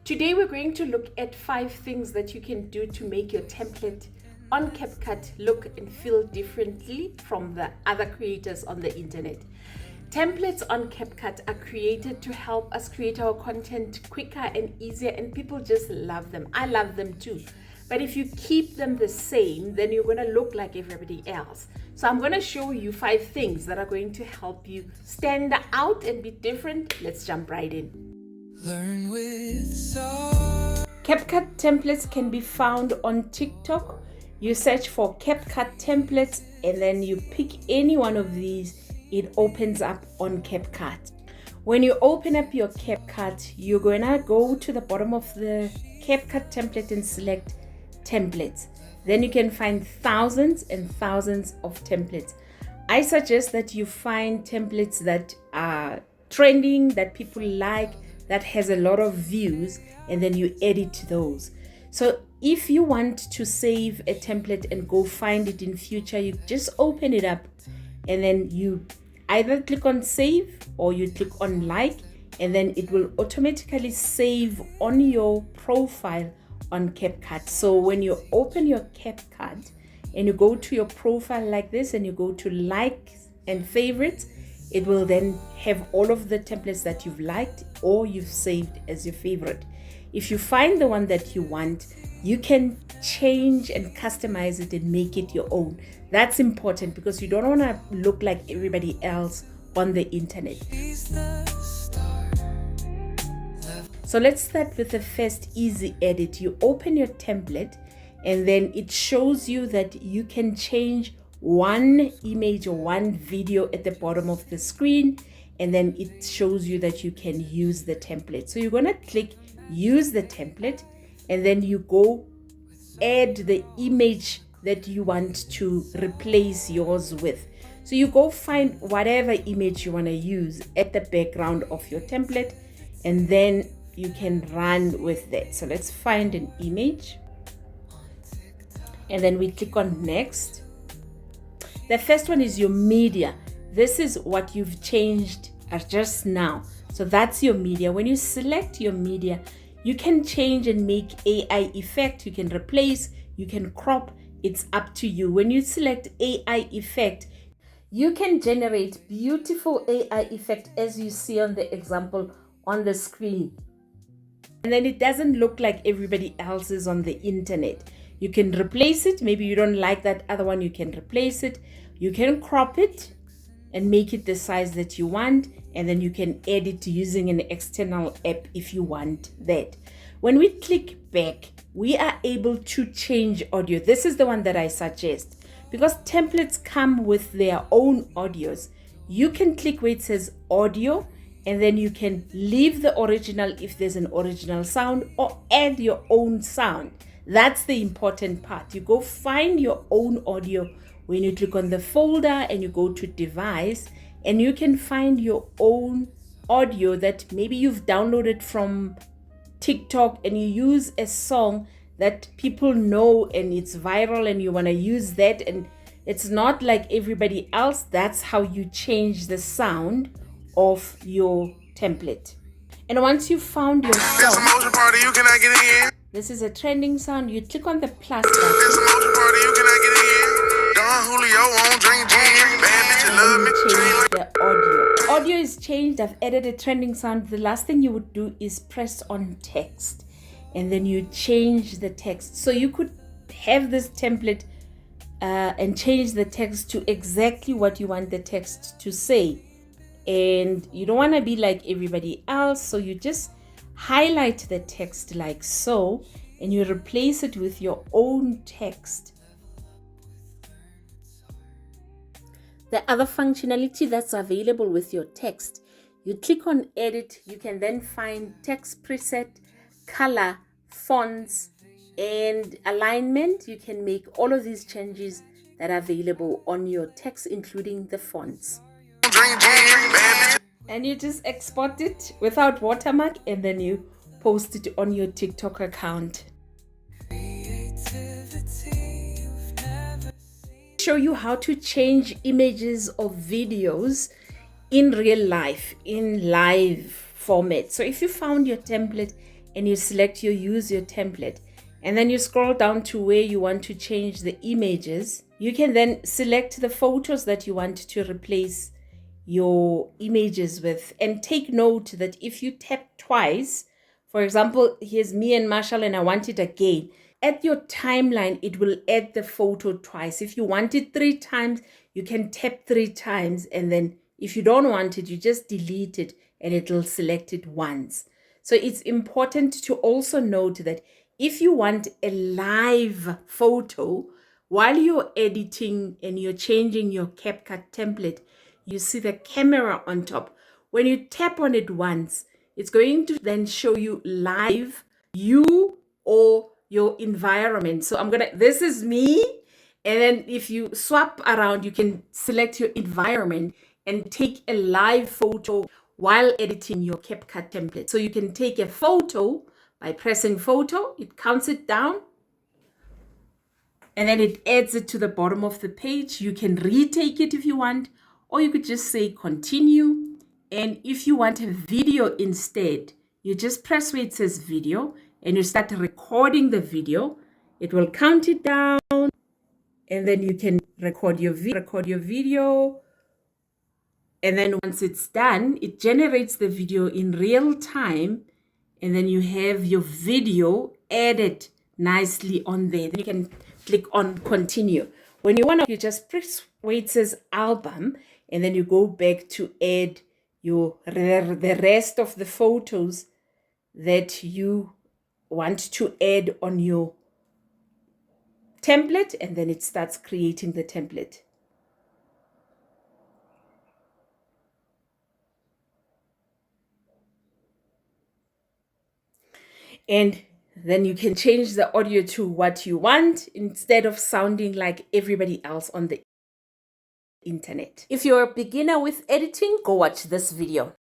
Today we're going to look at 5 things that you can do to make your template on Capcut look and feel differently from the other creators on the internet. Templates on Capcut are created to help us create our content quicker and easier, and people just love them. I love them too. But if you keep them the same, then you're going to look like everybody else. So I'm going to show you 5 things that are going to help you stand out and be different. Let's jump right in. Learn with Capcut templates can be found on TikTok. You search for Capcut templates and then you pick any one of these. It opens up on Capcut. When you open up your Capcut, you're gonna go to the bottom of the Capcut template and select templates. Then you can find thousands and thousands of templates. I suggest that you find templates that are trending, that people like, that has a lot of views, and then you edit those. So if you want to save a template and go find it in future, you just open it up and then you either click on save or you click on like, and then it will automatically save on your profile on Capcut. So when you open your Capcut and you go to your profile like this and you go to likes and favorites, it will then have all of the templates that you've liked or you've saved as your favorite. If you find the one that you want, you can change and customize it and make it your own. That's important because you don't want to look like everybody else on the internet. So let's start with the first easy edit. You open your template and then it shows you that you can change one image or one video at the bottom of the screen, and then it shows you that you can use the template. So you're going to click use the template and then you go add the image that you want to replace yours with. So you go find whatever image you want to use at the background of your template and then you can run with that. So let's find an image and then we click on next. The first one is your media. This is what you've changed just now. So that's your media. When you select your media, you can change and make AI effect. You can replace, you can crop. It's up to you. When you select AI effect, you can generate beautiful AI effect as you see on the example on the screen. And then it doesn't look like everybody else's on the internet. You can replace it. Maybe you don't like that other one. You can replace it. You can crop it and make it the size that you want. And then you can edit using an external app if you want that. When we click back, we are able to change audio. This is the one that I suggest because templates come with their own audios. You can click where it says audio and then you can leave the original if there's an original sound or add your own sound. That's the important part. You go find your own audio when you click on the folder and you go to device, and you can find your own audio that maybe you've downloaded from TikTok and you use a song that people know and it's viral and you want to use that and it's not like everybody else. That's how you change the sound of your template. And once you found your song, this is a trending sound. You click on the plus button. The audio is changed. I've added a trending sound. The last thing you would do is press on text and then you change the text. So you could have this template and change the text to exactly what you want the text to say. And you don't want to be like everybody else. So you just highlight the text like so and you replace it with your own text. The other functionality that's available with your text, you click on edit, you can then find text preset, color, fonts, and alignment. You can make all of these changes that are available on your text, including the fonts. And you just export it without watermark and then you post it on your TikTok account. Show you how to change images or videos in real life, in live format. So if you found your template and you select use your template. And then you scroll down to where you want to change the images. You can then select the photos that you want to replace your images with. And take note that if you tap twice, for example, here's me and Marshall and I want it again. At your timeline, it will add the photo twice. If you want it 3 times, you can tap 3 times. And then if you don't want it, you just delete it and it'll select it once. So it's important to also note that if you want a live photo while you're editing and you're changing your Capcut template, you see the camera on top. When you tap on it once, it's going to then show you live you or your environment. So this is me. And then if you swap around, you can select your environment and take a live photo while editing your Capcut template. So you can take a photo by pressing photo, it counts it down, and then it adds it to the bottom of the page. You can retake it if you want, or you could just say continue. And if you want a video instead, you just press where it says video and you start recording the video. It will count it down, and then you can record your video. And then once it's done, it generates the video in real time. And then you have your video added nicely on there. Then you can click on continue. When you want to, you just press where it says album, and then you go back to add the rest of the photos that you want to add on your template, and then it starts creating the template. And then you can change the audio to what you want instead of sounding like everybody else on the internet. If you're a beginner with editing, go watch this video.